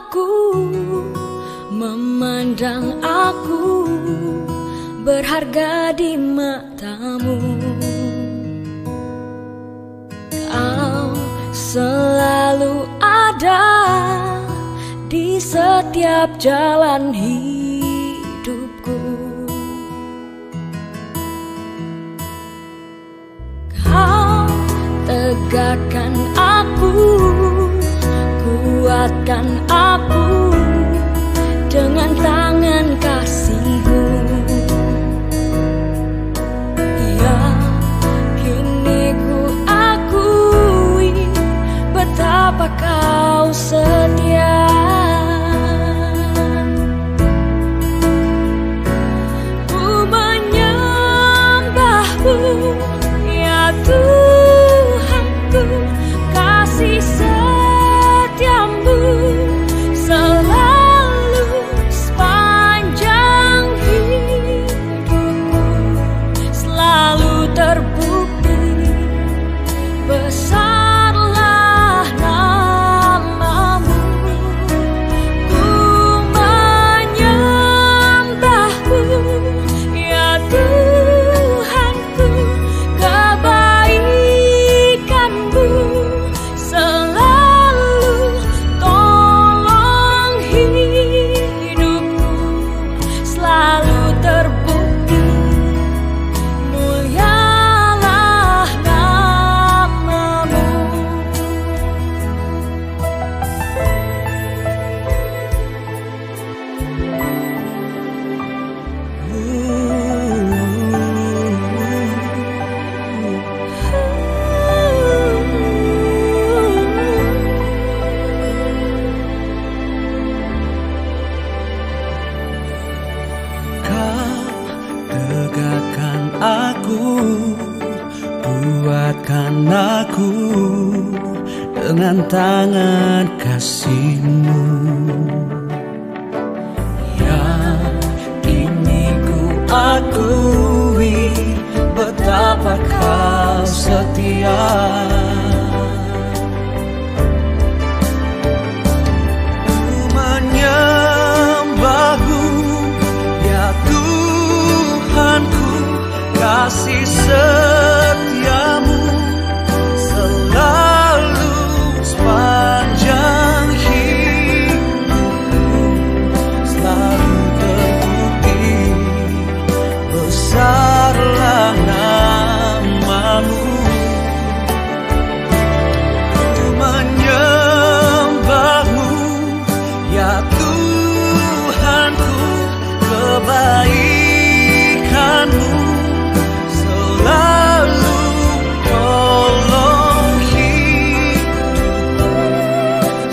aku, memandang aku berharga di matamu. Kau selalu ada di setiap jalan hidupku. Kau tegakkan aku, kuatkan aku dengan tangan kasih-Mu. Ya, kini ku akui betapa Kau setia. Ku menyembah-Mu, ya Tuhanku, kasih setiamu selalu sepanjang hidupku, selalu terbukti besarlah nama-Mu. Ku menyembah-Mu, ya Tuhanku, kebaikan-Mu selalu tolong hidupku, selalu terbukti mulialah nama-Mu. Kau tegakkan aku, kuatkan aku dengan tangan kasih-Mu. Ya, kini ku akui betapa Kau setia. Ku menyembah-Mu, ya Tuhanku, kasih setiamu selalu sepanjang hidupku, selalu terbukti besarlah nama-Mu. Ku menyembah-Mu, ya Tuhanku, kebaikan-Mu selalu tolong hidupku,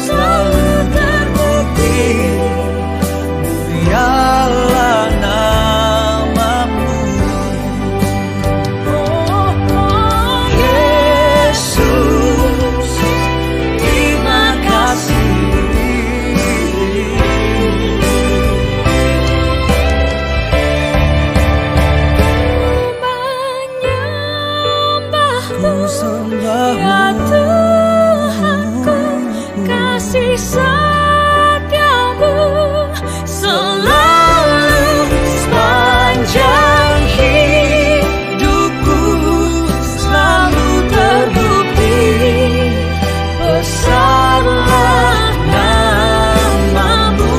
selalu terbukti mulialah nama-Mu. Yesus, terima kasih. Ya Tuhanku, kasih setiamu selalu sepanjang hidupku, selalu terbukti besarlah nama-Mu.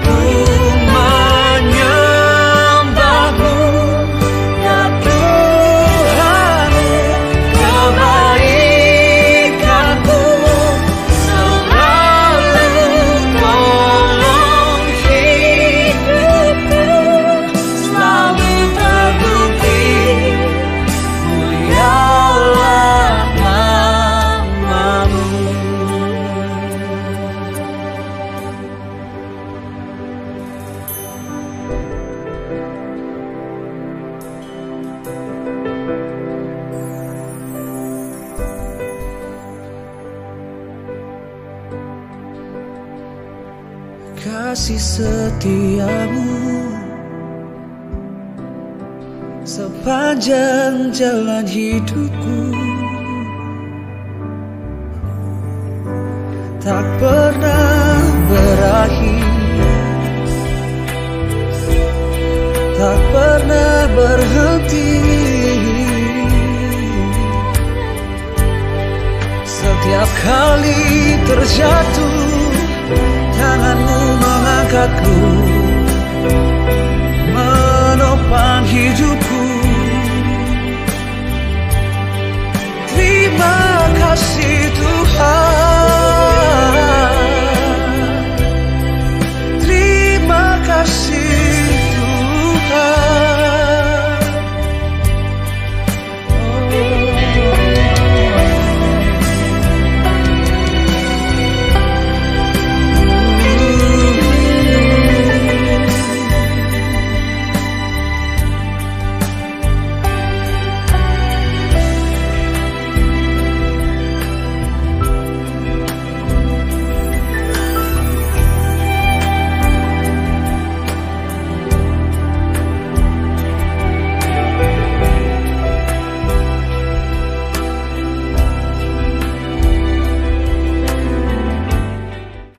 Ku menyembah-Mu, ya Tuhan, kebaikan-Mu selalu tolong hidupku, selalu terbukti mulialah nama-Mu. Kasih setiamu sepanjang jalan hidupku, tak pernah ilahi tak pernah berhenti. Setiap kali terjatuh, tanganmu mengangkatku, menopang hidupku. Terima kasih Tuhan, terima kasih Tuhan.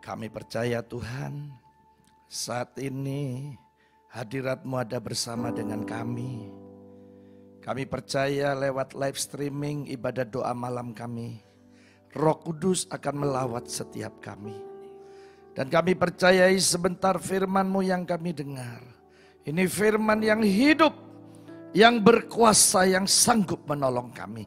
Kami percaya Tuhan, saat ini hadirat-Mu ada bersama dengan kami. Kami percaya lewat live streaming ibadah doa malam kami, Roh Kudus akan melawat setiap kami. Dan kami percayai sebentar firman-Mu yang kami dengar. Ini firman yang hidup, yang berkuasa, yang sanggup menolong kami.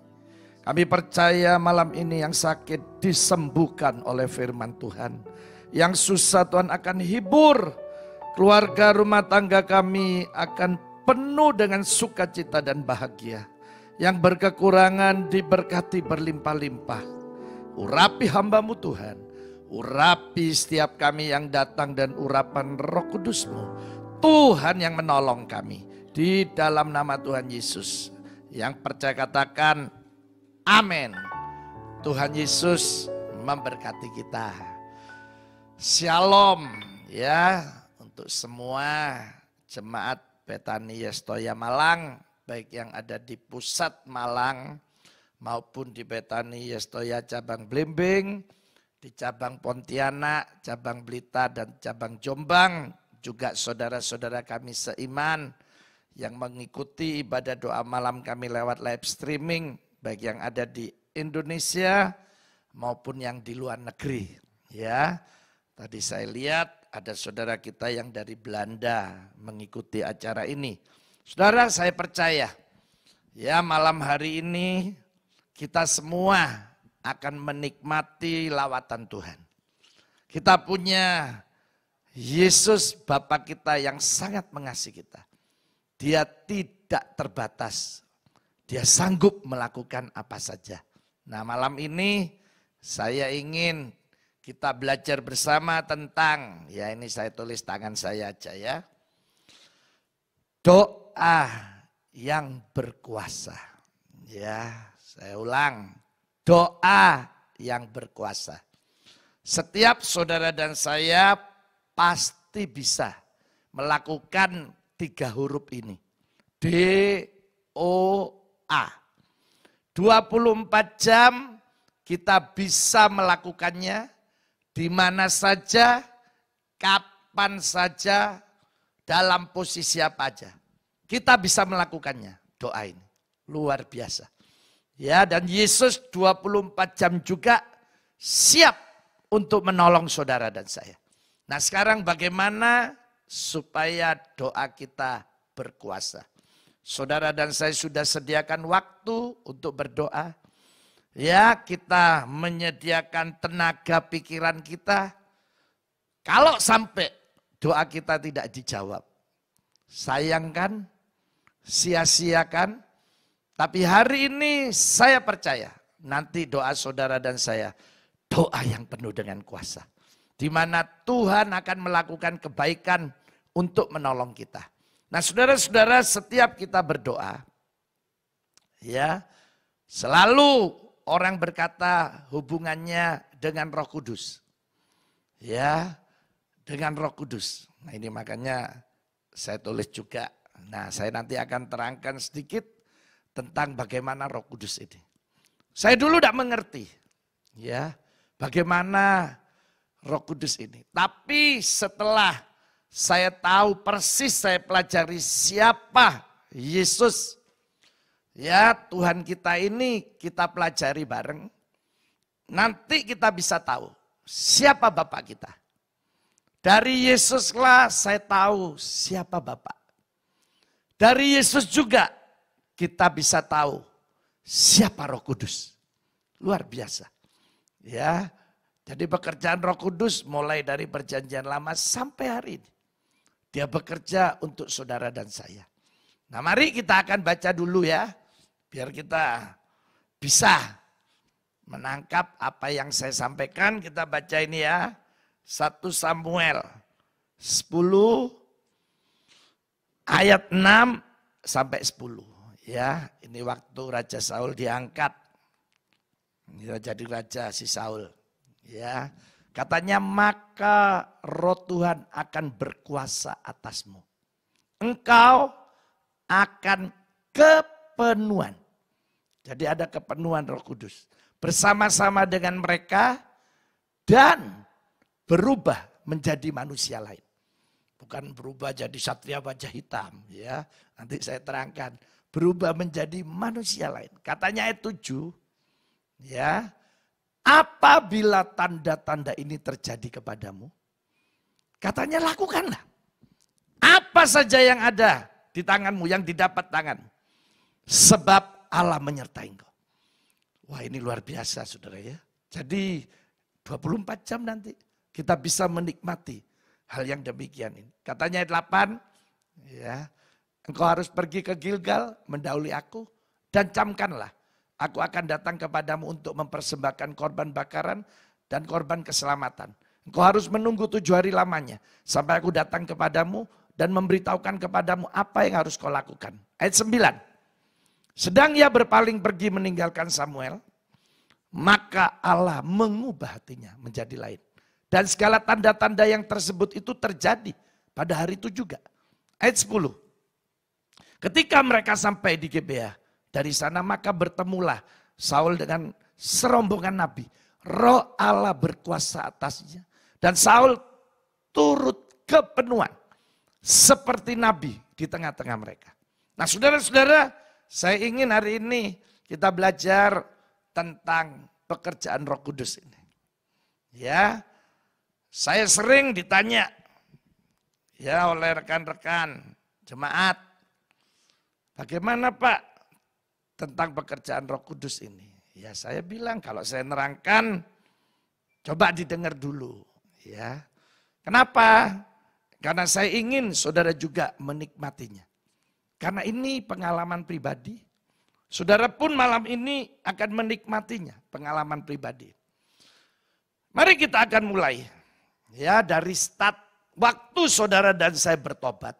Kami percaya malam ini yang sakit disembuhkan oleh firman Tuhan. Yang susah Tuhan akan hibur. Keluarga rumah tangga kami akan penuh dengan sukacita dan bahagia. Yang berkekurangan diberkati berlimpah-limpah. Urapi hamba-Mu Tuhan. Urapi setiap kami yang datang dan urapan Roh Kudus-Mu. Tuhan yang menolong kami. Di dalam nama Tuhan Yesus. Yang percaya katakan amin. Tuhan Yesus memberkati kita. Shalom ya untuk semua jemaat Betani Yestoya Malang, baik yang ada di pusat Malang maupun di Betani Yestoya cabang Blimbing, di cabang Pontianak, cabang Blitar dan cabang Jombang, juga saudara-saudara kami seiman yang mengikuti ibadah doa malam kami lewat live streaming, baik yang ada di Indonesia maupun yang di luar negeri ya. Tadi saya lihat ada saudara kita yang dari Belanda mengikuti acara ini. Saudara, saya percaya ya malam hari ini kita semua akan menikmati lawatan Tuhan. Kita punya Yesus Bapa kita yang sangat mengasihi kita. Dia tidak terbatas. Dia sanggup melakukan apa saja. Nah malam ini saya ingin kita belajar bersama tentang, ya ini saya tulis tangan saya aja ya. Doa yang berkuasa. Ya, saya ulang. Doa yang berkuasa. Setiap saudara dan saya pasti bisa melakukan 3 huruf ini. D-O-A. 24 jam kita bisa melakukannya. Di mana saja, kapan saja, dalam posisi apa aja. Kita bisa melakukannya, doa ini. Luar biasa. Ya, dan Yesus 24 jam juga siap untuk menolong saudara dan saya. Nah sekarang bagaimana supaya doa kita berkuasa. Saudara dan saya sudah sediakan waktu untuk berdoa. Ya, kita menyediakan tenaga pikiran kita. Kalau sampai doa kita tidak dijawab, sayangkan, sia-siakan. Tapi hari ini saya percaya, nanti doa saudara dan saya, doa yang penuh dengan kuasa. Di mana Tuhan akan melakukan kebaikan untuk menolong kita. Nah saudara-saudara, setiap kita berdoa, ya selalu orang berkata hubungannya dengan Roh Kudus. Ya, dengan Roh Kudus. Nah ini makanya saya tulis juga. Nah saya nanti akan terangkan sedikit tentang bagaimana Roh Kudus ini. Saya dulu tidak mengerti. Ya, bagaimana Roh Kudus ini. Tapi setelah saya tahu persis, saya pelajari siapa Yesus. Ya, Tuhan kita ini kita pelajari bareng. Nanti kita bisa tahu siapa Bapak kita. Dari Yesuslah saya tahu siapa Bapak. Dari Yesus juga kita bisa tahu siapa Roh Kudus. Luar biasa. Ya, jadi pekerjaan Roh Kudus mulai dari perjanjian lama sampai hari ini. Dia bekerja untuk saudara dan saya. Nah, mari kita akan baca dulu ya. Biar kita bisa menangkap apa yang saya sampaikan. Kita baca ini ya. 1 Samuel 10 ayat 6 sampai 10. Ya, ini waktu Raja Saul diangkat. Dia jadi raja si Saul. Ya, katanya maka Roh Tuhan akan berkuasa atasmu. Engkau akan kepenuhan. Jadi ada kepenuhan Roh Kudus. Bersama-sama dengan mereka dan berubah menjadi manusia lain. Bukan berubah jadi satria wajah hitam. Ya, nanti saya terangkan. Berubah menjadi manusia lain. Katanya ayat 7. Ya, apabila tanda-tanda ini terjadi kepadamu, katanya lakukanlah. Apa saja yang ada di tanganmu, yang didapat tanganmu. Sebab Allah menyertai engkau. Wah, ini luar biasa saudara ya. Jadi 24 jam nanti kita bisa menikmati hal yang demikian ini. Katanya ayat 8, ya, engkau harus pergi ke Gilgal mendahului aku dan camkanlah. Aku akan datang kepadamu untuk mempersembahkan korban bakaran dan korban keselamatan. Engkau harus menunggu 7 hari lamanya. Sampai aku datang kepadamu dan memberitahukan kepadamu apa yang harus kau lakukan. Ayat 9. Sedang ia berpaling pergi meninggalkan Samuel. Maka Allah mengubah hatinya menjadi lain. Dan segala tanda-tanda yang tersebut itu terjadi pada hari itu juga. Ayat 10. Ketika mereka sampai di Gebea. Dari sana maka bertemulah Saul dengan serombongan nabi. Roh Allah berkuasa atasnya. Dan Saul turut kepenuhan. Seperti nabi di tengah-tengah mereka. Nah saudara-saudara, saya ingin hari ini kita belajar tentang pekerjaan Roh Kudus ini. Ya, saya sering ditanya ya oleh rekan-rekan jemaat. Bagaimana Pak tentang pekerjaan Roh Kudus ini? Ya saya bilang kalau saya nerangkan coba didengar dulu ya. Kenapa? Karena saya ingin saudara juga menikmatinya. Karena ini pengalaman pribadi. Saudara pun malam ini akan menikmatinya, pengalaman pribadi. Mari kita akan mulai. Ya, dari start waktu saudara dan saya bertobat.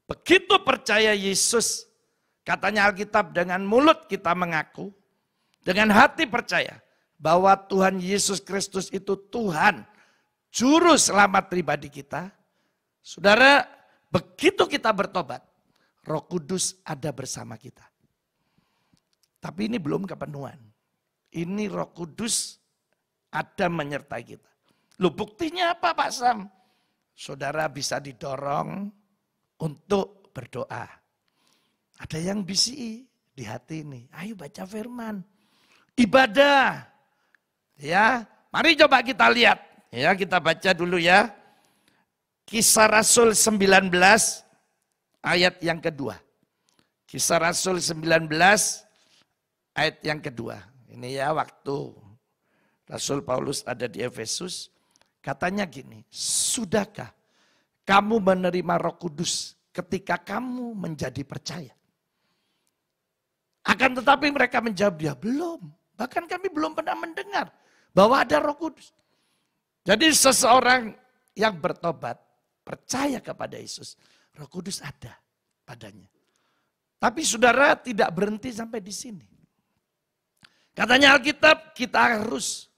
Begitu percaya Yesus, katanya Alkitab, dengan mulut kita mengaku, dengan hati percaya bahwa Tuhan Yesus Kristus itu Tuhan, juru selamat pribadi kita. Saudara, begitu kita bertobat, Roh Kudus ada bersama kita. Tapi ini belum kepenuhan. Ini Roh Kudus ada menyertai kita. Loh, buktinya apa Pak Sam? Saudara bisa didorong untuk berdoa. Ada yang bisi di hati ini. Ayo baca firman. Ibadah. Ya, mari coba kita lihat. Ya, kita baca dulu ya. Kisah Rasul 19 ayat yang kedua. Kisah Rasul 19 ayat yang kedua. Ini ya waktu Rasul Paulus ada di Efesus. Katanya gini, sudahkah kamu menerima Roh Kudus ketika kamu menjadi percaya? Akan tetapi mereka menjawab, ya belum. Bahkan kami belum pernah mendengar bahwa ada Roh Kudus. Jadi seseorang yang bertobat, percaya kepada Yesus, Roh Kudus ada padanya. Tapi saudara tidak berhenti sampai di sini. Katanya Alkitab kita harus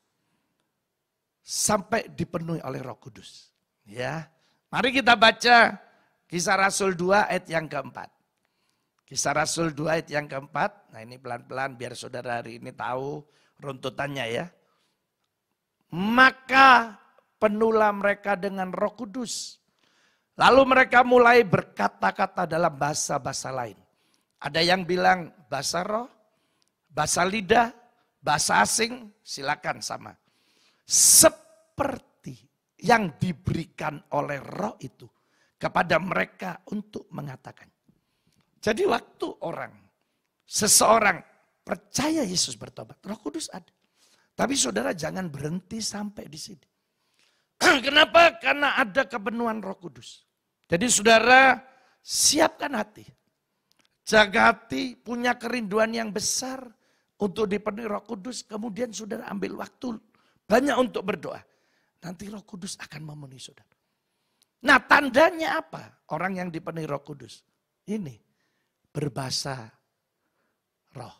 sampai dipenuhi oleh Roh Kudus. Ya, mari kita baca Kisah Rasul 2 ayat yang keempat. Kisah Rasul 2 ayat yang keempat. Nah ini pelan-pelan biar saudara hari ini tahu runtutannya ya. Maka penuhlah mereka dengan Roh Kudus. Lalu mereka mulai berkata-kata dalam bahasa-bahasa lain. Ada yang bilang bahasa roh, bahasa lidah, bahasa asing, silakan sama. Seperti yang diberikan oleh roh itu kepada mereka untuk mengatakan. Jadi waktu seseorang percaya Yesus bertobat, Roh Kudus ada. Tapi saudara jangan berhenti sampai di sini. Kenapa? Karena ada kepenuhan Roh Kudus. Jadi saudara siapkan hati. Jaga hati, punya kerinduan yang besar untuk dipenuhi Roh Kudus. Kemudian saudara ambil waktu banyak untuk berdoa. Nanti Roh Kudus akan memenuhi saudara. Nah tandanya apa? Orang yang dipenuhi Roh Kudus. Ini berbahasa roh.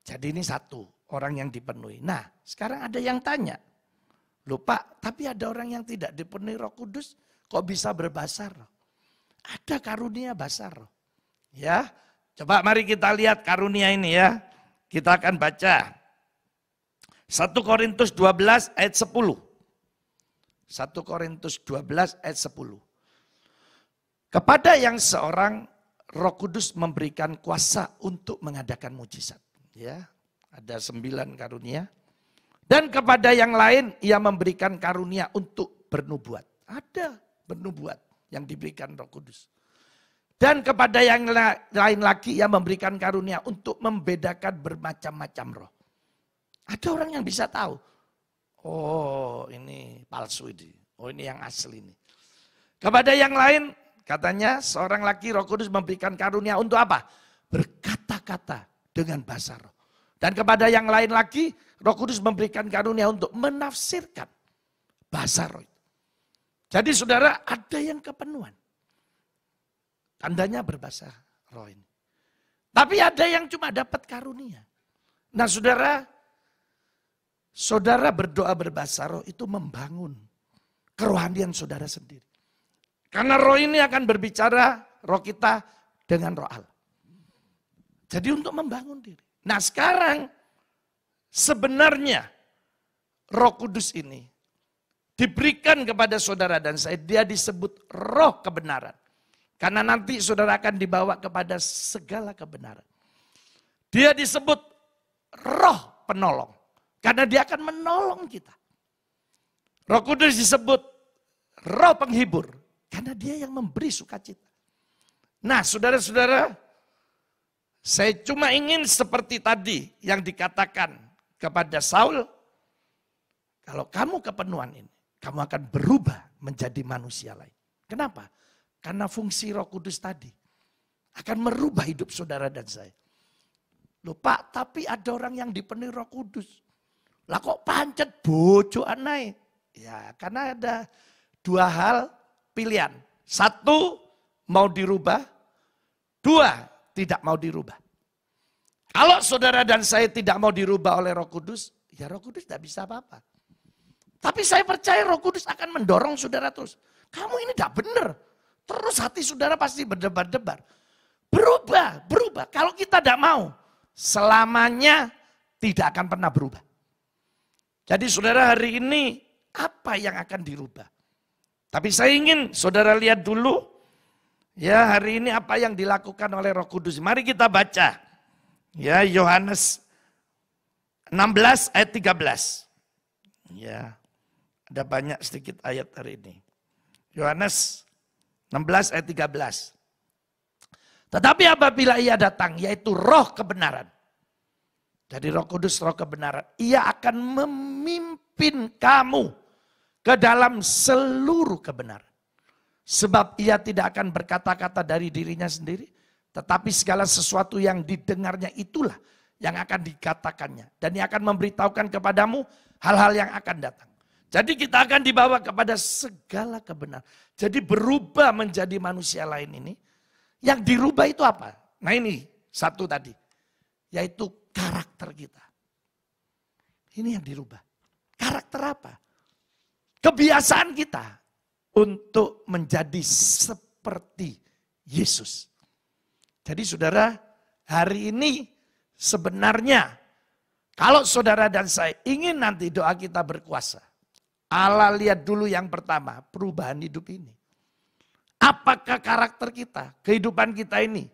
Jadi ini satu, orang yang dipenuhi. Nah sekarang ada yang tanya. Loh Pak, tapi ada orang yang tidak dipenuhi Roh Kudus. Kok bisa berbahasa roh? Ada karunia bahasa roh. Ya, coba mari kita lihat karunia ini ya. Kita akan baca 1 Korintus 12 ayat 10. 1 Korintus 12 ayat 10. Kepada yang seorang Roh Kudus memberikan kuasa untuk mengadakan mujizat. Ya, ada 9 karunia. Dan kepada yang lain ia memberikan karunia untuk bernubuat. Ada bernubuat yang diberikan Roh Kudus. Dan kepada yang lain lagi ia memberikan karunia untuk membedakan bermacam-macam roh. Ada orang yang bisa tahu. Oh ini palsu ini. Oh ini yang asli ini. Kepada yang lain katanya seorang lagi Roh Kudus memberikan karunia untuk apa? Berkata-kata dengan bahasa roh. Dan kepada yang lain lagi Roh Kudus memberikan karunia untuk menafsirkan bahasa roh. Jadi saudara ada yang kepenuhan. Tandanya berbahasa roh ini. Tapi ada yang cuma dapat karunia. Nah saudara berdoa berbahasa roh itu membangun kerohanian saudara sendiri. Karena roh ini akan berbicara roh kita dengan roh Allah. Jadi untuk membangun diri. Nah sekarang sebenarnya Roh Kudus ini diberikan kepada saudara dan saya, dia disebut roh kebenaran. Karena nanti saudara akan dibawa kepada segala kebenaran. Dia disebut roh penolong. Karena dia akan menolong kita. Roh Kudus disebut roh penghibur. Karena dia yang memberi sukacita. Nah saudara-saudara, saya cuma ingin seperti tadi yang dikatakan kepada Saul. Kalau kamu kepenuhan ini, kamu akan berubah menjadi manusia lain. Kenapa? Karena fungsi Roh Kudus tadi akan merubah hidup saudara dan saya. Loh Pak, tapi ada orang yang dipenuhi Roh Kudus. Lah kok pancet bojo anai? Ya karena ada 2 hal pilihan. 1 mau dirubah, 2 tidak mau dirubah. Kalau saudara dan saya tidak mau dirubah oleh Roh Kudus, ya Roh Kudus tidak bisa apa-apa. Tapi saya percaya Roh Kudus akan mendorong saudara terus. Kamu ini tidak benar. Terus hati saudara pasti berdebar-debar. Berubah. Kalau kita tidak mau, selamanya tidak akan pernah berubah. Jadi saudara hari ini apa yang akan dirubah? Tapi saya ingin saudara lihat dulu. Ya hari ini apa yang dilakukan oleh Roh Kudus. Mari kita baca. Ya Yohanes 16 ayat 13. Ya ada banyak sedikit ayat hari ini. Yohanes 16 ayat 13. Tetapi apabila ia datang, yaitu roh kebenaran. Jadi Roh Kudus roh kebenaran. Ia akan memimpin kamu ke dalam seluruh kebenaran. Sebab ia tidak akan berkata-kata dari dirinya sendiri. Tetapi segala sesuatu yang didengarnya itulah yang akan dikatakannya. Dan ia akan memberitahukan kepadamu hal-hal yang akan datang. Jadi kita akan dibawa kepada segala kebenaran. Jadi berubah menjadi manusia lain ini. Yang dirubah itu apa? Nah ini satu tadi. Yaitu karakter kita. Ini yang dirubah. Karakter apa? Kebiasaan kita untuk menjadi seperti Yesus. Jadi saudara, hari ini sebenarnya kalau saudara dan saya ingin nanti doa kita berkuasa. Allah lihat dulu yang pertama, perubahan hidup ini. Apakah karakter kita, kehidupan kita ini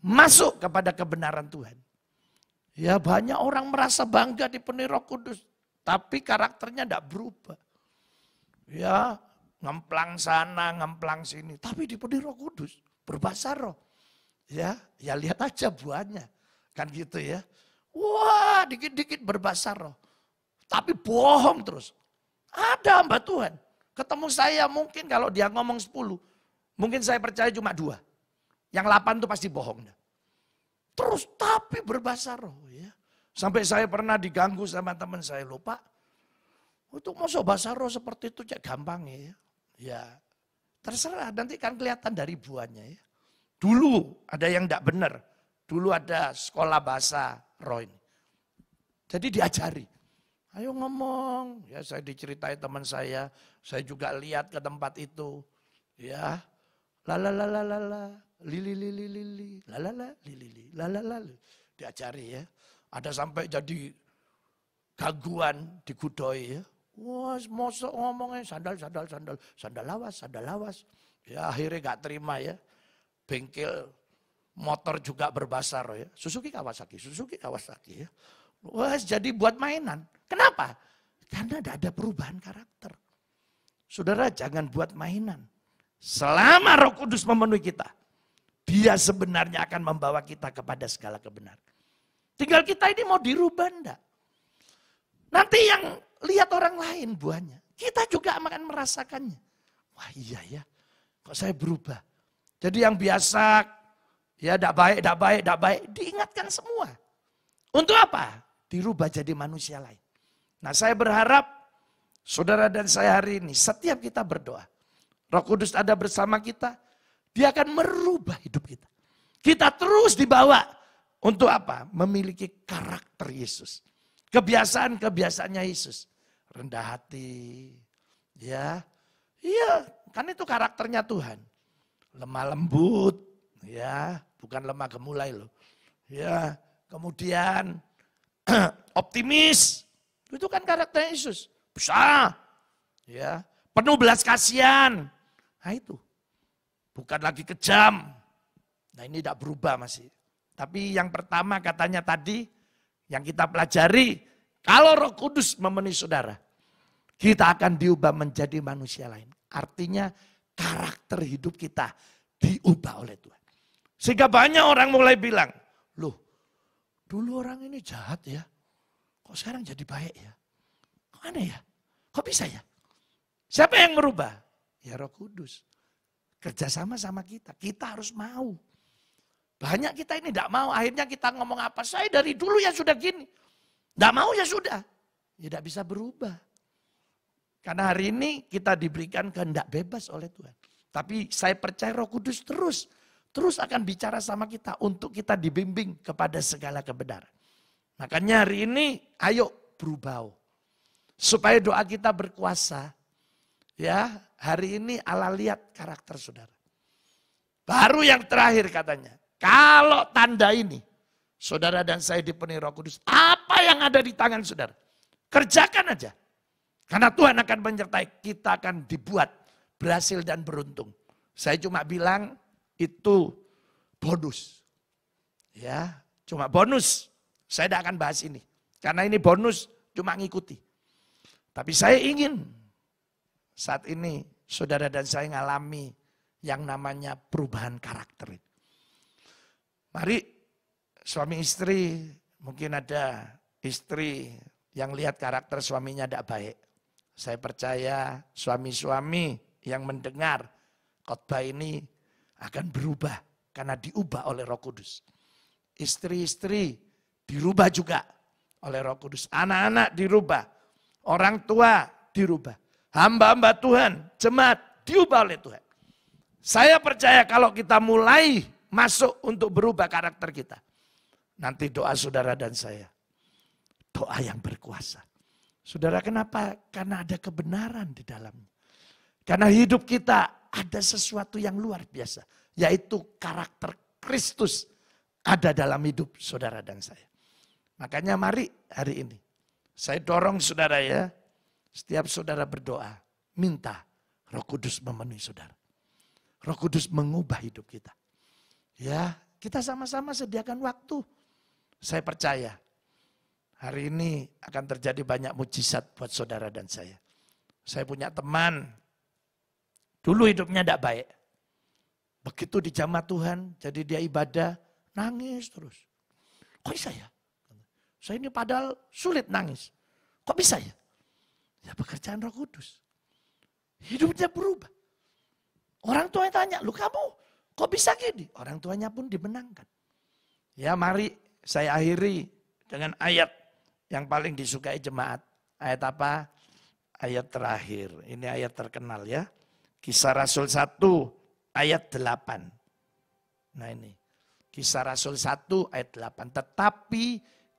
masuk kepada kebenaran Tuhan? Ya banyak orang merasa bangga dipenuhi Roh Kudus, tapi karakternya tidak berubah. Ya ngemplang sana, ngemplang sini, tapi dipenuhi Roh Kudus, berbahasa roh. Ya lihat aja buahnya, kan gitu ya. Wah dikit-dikit berbahasa roh, tapi bohong terus. Ada hamba Tuhan, ketemu saya mungkin kalau dia ngomong 10, mungkin saya percaya cuma 2. Yang 8 itu pasti bohong. Terus tapi berbahasa roh ya. Sampai saya pernah diganggu sama teman saya, loh Pak, untuk masuk bahasa roh seperti itu cek gampang ya. Ya terserah, nanti kan kelihatan dari buahnya ya. Dulu ada yang tidak benar, dulu ada sekolah bahasa roh ini. Jadi diajari, ayo ngomong, ya saya diceritai teman saya juga lihat ke tempat itu. Ya, la lili, la diajari ya. Ada sampai jadi gangguan digudoi ya. Wah, mosok ngomongnya sandal lawas. Ya akhirnya gak terima ya. Bengkel motor juga berbahasa roh ya. Suzuki Kawasaki ya. Wah, jadi buat mainan. Kenapa? Karena tidak ada perubahan karakter. Saudara jangan buat mainan. Selama Roh Kudus memenuhi kita, Dia sebenarnya akan membawa kita kepada segala kebenaran. Tinggal kita ini mau dirubah enggak? Nanti yang lihat orang lain buahnya, kita juga akan merasakannya. Wah iya ya, kok saya berubah. Jadi yang biasa, ya tidak baik, diingatkan semua. Untuk apa? Dirubah jadi manusia lain. Nah saya berharap, saudara dan saya hari ini, setiap kita berdoa, Roh Kudus ada bersama kita, Dia akan merubah hidup kita. Kita terus dibawa untuk apa? Memiliki karakter Yesus. Kebiasaan-kebiasaannya Yesus. Rendah hati, ya, iya, kan itu karakternya Tuhan. Lemah lembut, ya, bukan lemah gemulai loh. Ya, kemudian optimis, itu kan karakter Yesus. Besar, ya, penuh belas kasihan. Nah itu, bukan lagi kejam. Nah ini tidak berubah masih. Tapi yang pertama katanya tadi, yang kita pelajari, kalau Roh Kudus memenuhi saudara, kita akan diubah menjadi manusia lain. Artinya karakter hidup kita diubah oleh Tuhan. Sehingga banyak orang mulai bilang, loh dulu orang ini jahat ya, kok sekarang jadi baik ya? Kok aneh ya? Kok bisa ya? Siapa yang merubah? Ya Roh Kudus. Kerjasama sama kita, kita harus mau. Banyak kita ini tidak mau, akhirnya kita ngomong apa, saya dari dulu ya sudah gini. Tidak mau ya sudah, ya tidak bisa berubah. Karena hari ini kita diberikan kehendak bebas oleh Tuhan. Tapi saya percaya Roh Kudus terus akan bicara sama kita untuk kita dibimbing kepada segala kebenaran. Makanya hari ini ayo berubah. Supaya doa kita berkuasa. Ya, hari ini Allah lihat karakter saudara. Baru yang terakhir katanya, kalau tanda ini saudara dan saya dipenuhi Roh Kudus, apa yang ada di tangan saudara? Kerjakan aja. Karena Tuhan akan menyertai, kita akan dibuat berhasil dan beruntung. Saya cuma bilang itu bonus. Ya, cuma bonus. Saya tidak akan bahas ini. Karena ini bonus cuma ngikuti. Tapi saya ingin saat ini saudara dan saya ngalami yang namanya perubahan karakter. Mari suami istri, mungkin ada istri yang lihat karakter suaminya tidak baik. Saya percaya suami-suami yang mendengar khotbah ini akan berubah karena diubah oleh Roh Kudus. Istri-istri dirubah juga oleh Roh Kudus. Anak-anak dirubah, orang tua dirubah. Hamba-hamba Tuhan, jemaat diubah oleh Tuhan. Saya percaya kalau kita mulai masuk untuk berubah karakter kita. Nanti doa saudara dan saya, doa yang berkuasa. Saudara kenapa? Karena ada kebenaran di dalamnya. Karena hidup kita ada sesuatu yang luar biasa. Yaitu karakter Kristus ada dalam hidup saudara dan saya. Makanya mari hari ini saya dorong saudara ya. Setiap saudara berdoa, minta Roh Kudus memenuhi saudara. Roh Kudus mengubah hidup kita. Ya, kita sama-sama sediakan waktu. Saya percaya hari ini akan terjadi banyak mujizat buat saudara dan saya. Saya punya teman, dulu hidupnya tidak baik. Begitu dijamah Tuhan, jadi dia ibadah, nangis terus. Kok bisa ya? Saya ini padahal sulit nangis. Kok bisa ya? Ya pekerjaan Roh Kudus. Hidupnya berubah. Orang tuanya tanya, lu kamu kok bisa gini? Orang tuanya pun dimenangkan. Ya mari saya akhiri dengan ayat yang paling disukai jemaat. Ayat apa? Ayat terakhir. Ini ayat terkenal ya. Kisah Rasul 1 ayat 8. Nah ini. Kisah Rasul 1 ayat 8. Tetapi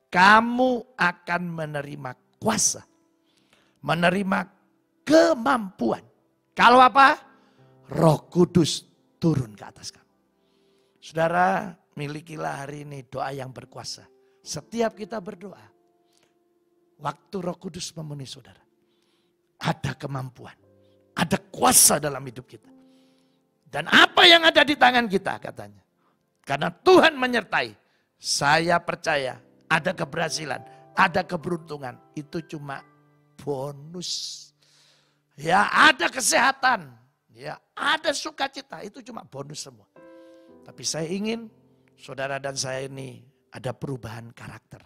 kamu akan menerima kuasa. Menerima kemampuan. Kalau apa? Roh Kudus turun ke atas kamu. Saudara, milikilah hari ini doa yang berkuasa. Setiap kita berdoa, waktu Roh Kudus memenuhi saudara, ada kemampuan, ada kuasa dalam hidup kita. Dan apa yang ada di tangan kita katanya. Karena Tuhan menyertai, saya percaya ada keberhasilan, ada keberuntungan. Itu cuma bonus. Ya ada kesehatan, ya ada sukacita, itu cuma bonus semua. Tapi saya ingin saudara dan saya ini ada perubahan karakter.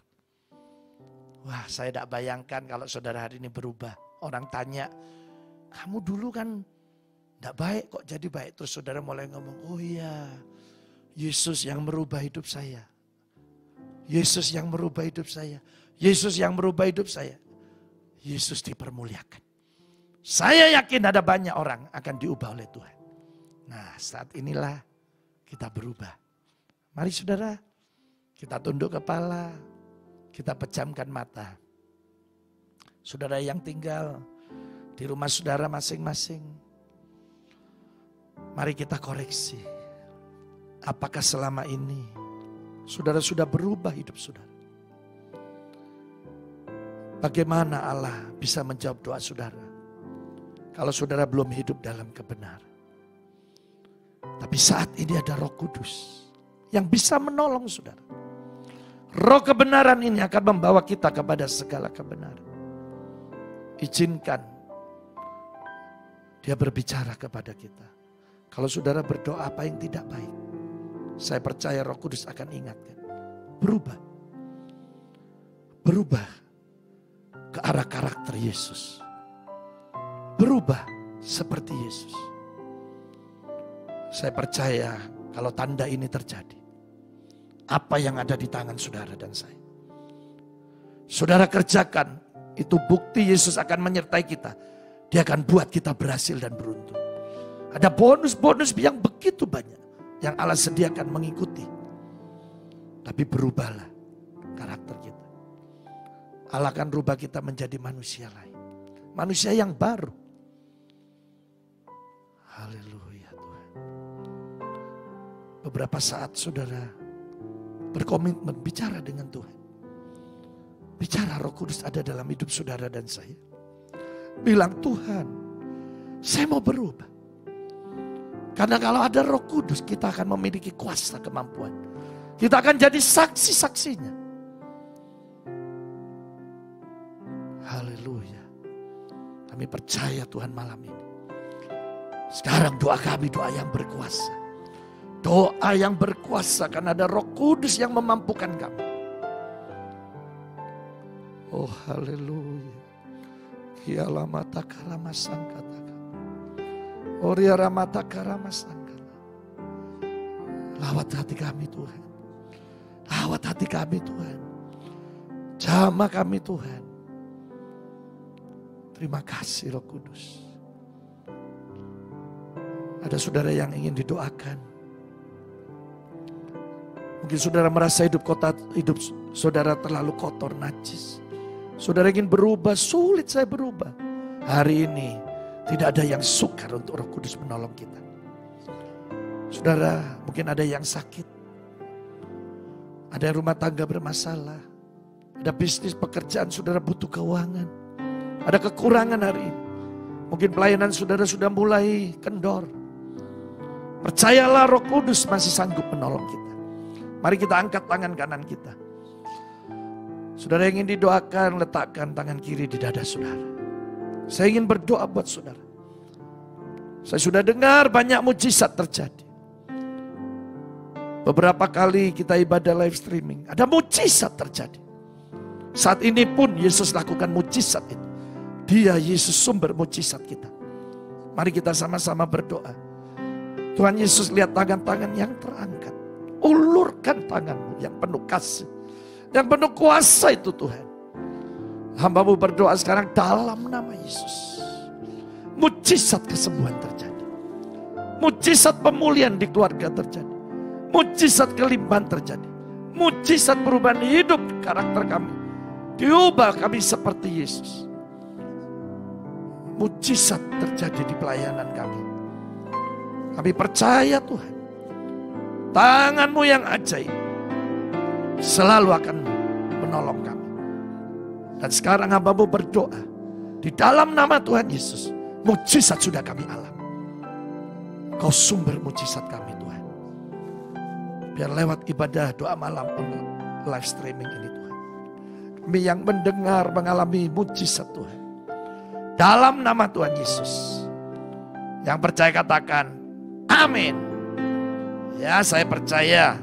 Wah, saya tidak bayangkan kalau saudara hari ini berubah. Orang tanya, kamu dulu kan tidak baik kok jadi baik. Terus saudara mulai ngomong, oh iya, Yesus yang merubah hidup saya. Yesus yang merubah hidup saya. Yesus yang merubah hidup saya. Yesus dipermuliakan. Saya yakin ada banyak orang akan diubah oleh Tuhan. Nah, saat inilah kita berubah. Mari saudara, kita tunduk kepala, kita pejamkan mata. Saudara yang tinggal di rumah saudara masing-masing, mari kita koreksi. Apakah selama ini saudara sudah berubah hidup saudara? Bagaimana Allah bisa menjawab doa saudara? Kalau saudara belum hidup dalam kebenaran. Tapi saat ini ada Roh Kudus yang bisa menolong saudara. Roh kebenaran ini akan membawa kita kepada segala kebenaran. Izinkan dia berbicara kepada kita. Kalau saudara berdoa apa yang tidak baik, saya percaya Roh Kudus akan ingatkan. Berubah. Berubah ke arah karakter Yesus. Berubah seperti Yesus. Saya percaya kalau tanda ini terjadi, apa yang ada di tangan saudara dan saya, saudara kerjakan, itu bukti Yesus akan menyertai kita. Dia akan buat kita berhasil dan beruntung. Ada bonus-bonus yang begitu banyak yang Allah sediakan mengikuti. Tapi berubahlah karakter kita. Allah akan rubah kita menjadi manusia lain. Manusia yang baru. Haleluya Tuhan. Beberapa saat saudara berkomitmen bicara dengan Tuhan. Bicara Roh Kudus ada dalam hidup saudara dan saya. Bilang Tuhan, saya mau berubah. Karena kalau ada Roh Kudus kita akan memiliki kuasa kemampuan. Kita akan jadi saksi-saksinya. Haleluya. Kami percaya Tuhan malam ini. Sekarang doa kami doa yang berkuasa. Doa yang berkuasa karena ada Roh Kudus yang memampukan kami. Oh haleluya. Kiala mata karama sangkata. Oria ramata karama sangkata. Lawat hati kami Tuhan. Lawat hati kami Tuhan. Jamah kami Tuhan. Terima kasih Roh Kudus. Ada saudara yang ingin didoakan. Mungkin saudara merasa hidup saudara terlalu kotor, najis. Saudara ingin berubah, sulit saya berubah. Hari ini tidak ada yang sukar untuk Roh Kudus menolong kita. Saudara mungkin ada yang sakit. Ada yang rumah tangga bermasalah. Ada bisnis pekerjaan saudara butuh keuangan. Ada kekurangan hari ini. Mungkin pelayanan saudara sudah mulai kendor. Percayalah Roh Kudus masih sanggup menolong kita. Mari kita angkat tangan kanan kita. Saudara ingin didoakan, letakkan tangan kiri di dada saudara. Saya ingin berdoa buat saudara. Saya sudah dengar banyak mujizat terjadi. Beberapa kali kita ibadah live streaming, ada mujizat terjadi. Saat ini pun Yesus lakukan mujizat itu. Dia Yesus sumber mujizat kita. Mari kita sama-sama berdoa. Tuhan Yesus, lihat tangan-tangan yang terangkat. Ulurkan tanganmu yang penuh kasih, yang penuh kuasa itu Tuhan. Hamba-Mu berdoa sekarang dalam nama Yesus. Mujizat kesembuhan terjadi. Mujizat pemulihan di keluarga terjadi. Mujizat kelimpahan terjadi. Mujizat perubahan hidup karakter kami. Diubah kami seperti Yesus. Mujizat terjadi di pelayanan kami. Kami percaya Tuhan. Tangan-Mu yang ajaib selalu akan menolong kami. Dan sekarang hamba-Mu berdoa. Di dalam nama Tuhan Yesus. Mujizat sudah kami alami. Kau sumber mujizat kami Tuhan. Biar lewat ibadah doa malam live streaming ini Tuhan. Kami yang mendengar mengalami mujizat Tuhan. Dalam nama Tuhan Yesus. Yang percaya katakan amin. Ya, saya percaya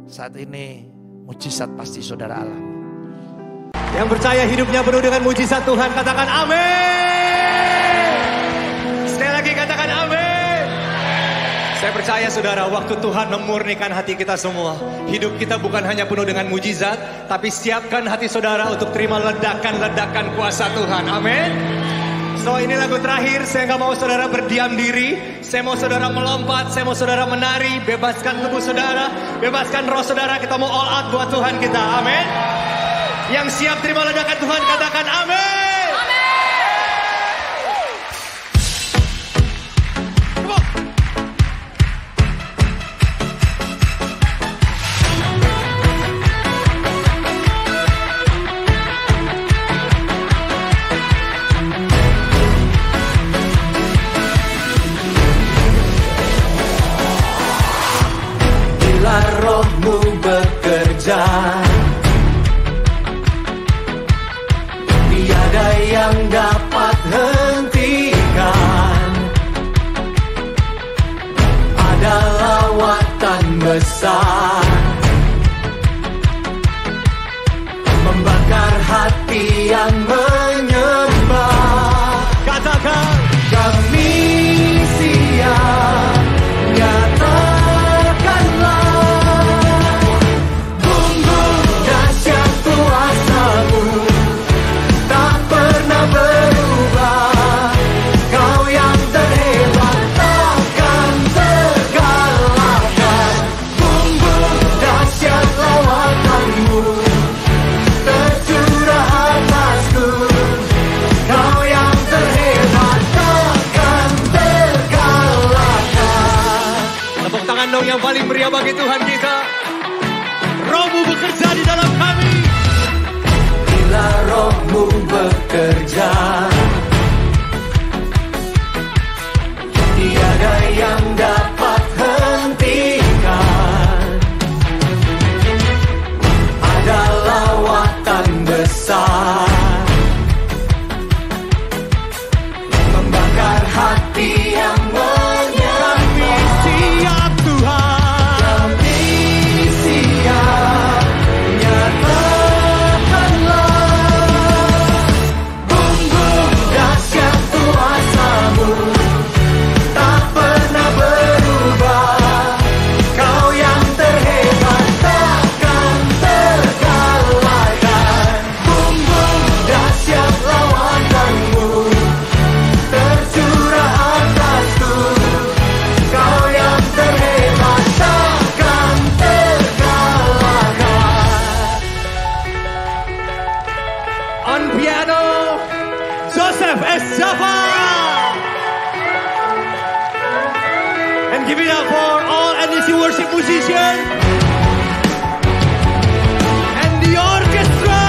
saat ini mujizat pasti saudara alami. Yang percaya hidupnya penuh dengan mujizat Tuhan, katakan amin. Sekali lagi katakan amin. Saya percaya saudara, waktu Tuhan memurnikan hati kita semua. Hidup kita bukan hanya penuh dengan mujizat, tapi siapkan hati saudara untuk terima ledakan-ledakan kuasa Tuhan. Amin. So ini lagu terakhir, saya gak mau saudara berdiam diri. Saya mau saudara melompat, saya mau saudara menari. Bebaskan tubuh saudara, bebaskan roh saudara. Kita mau all out buat Tuhan kita, amin. Yang siap terima ledakan Tuhan katakan amin. Bila Roh-Mu bekerja, tiada yang dapat hentikan. Ada lawatan besar membakar hati yang menyembah. Katakan Kami siap, nyatakanlah bumbu dahsyat kuasa-Mu tak pernah berubah. Kau yang terhebat takkan terkalahkan. Bumbu dahsyat lawatan-Mu tercurah atasku. Kau yang terhebat takkan terkalahkan. tepuk tangan dong yang paling meriah bagi Tuhan kita. Roh-Mu bekerja di dalam kami. Bila Roh-Mu bekerja, tiada yang dapat hentikan. Ada lawatan besar membakar hati yang menyembah. Siap Tuhan. Kami siap, nyatakanlah bumbu dahsyat kuasa-Mu tak pernah berubah. Kau yang terhebat takkan terkalahkan. Bumbu dahsyat lawatan-Mu tercurah atasku. Kau yang terhebat takkan terkalahkan. On piano, Joseph S. Java. And give it up for all NDC worship musicians. And the orchestra.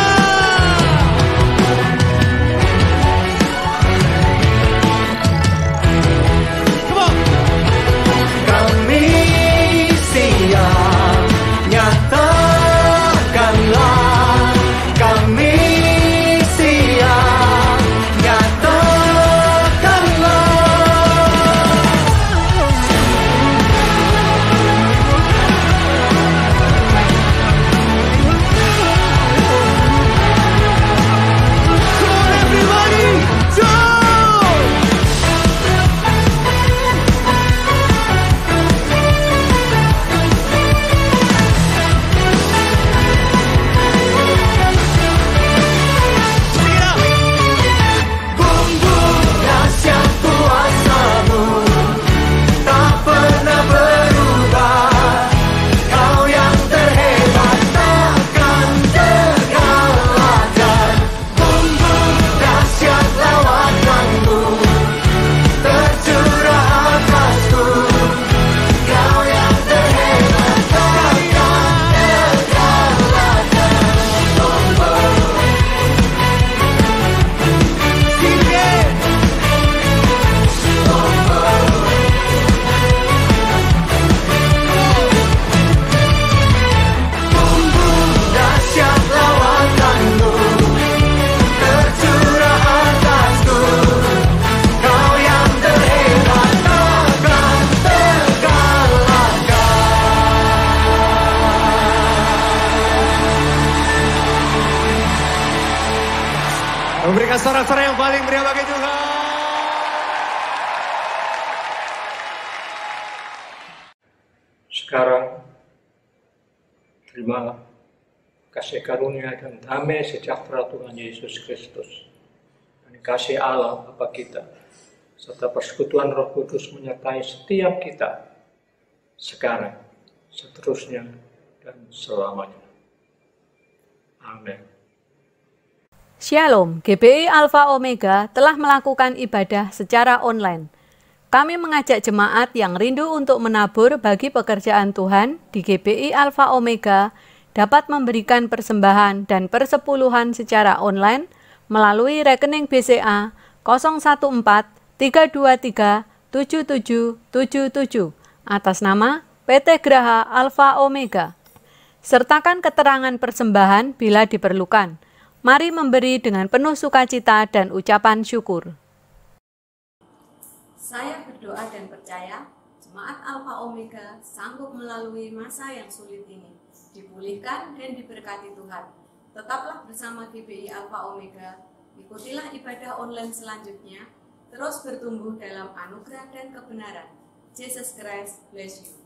Memberikan sorak-sorai yang paling meriah bagi Tuhan. Sekarang, terimalah kasih karunia dan damai sejahtera Tuhan Yesus Kristus. Dan kasih Allah Bapa kita, serta persekutuan Roh Kudus menyertai setiap kita, sekarang, seterusnya, dan selamanya. Amin. Shalom, GBI Alpha Omega telah melakukan ibadah secara online. Kami mengajak jemaat yang rindu untuk menabur bagi pekerjaan Tuhan di GBI Alpha Omega dapat memberikan persembahan dan persepuluhan secara online melalui rekening BCA 014-323-7777 atas nama PT Graha Alpha Omega. Sertakan keterangan persembahan bila diperlukan. Mari memberi dengan penuh sukacita dan ucapan syukur. Saya berdoa dan percaya, Jemaat Alpha Omega sanggup melalui masa yang sulit ini, dipulihkan dan diberkati Tuhan. Tetaplah bersama GBI Alpha Omega, ikutilah ibadah online selanjutnya, terus bertumbuh dalam anugerah dan kebenaran. Jesus Christ bless you.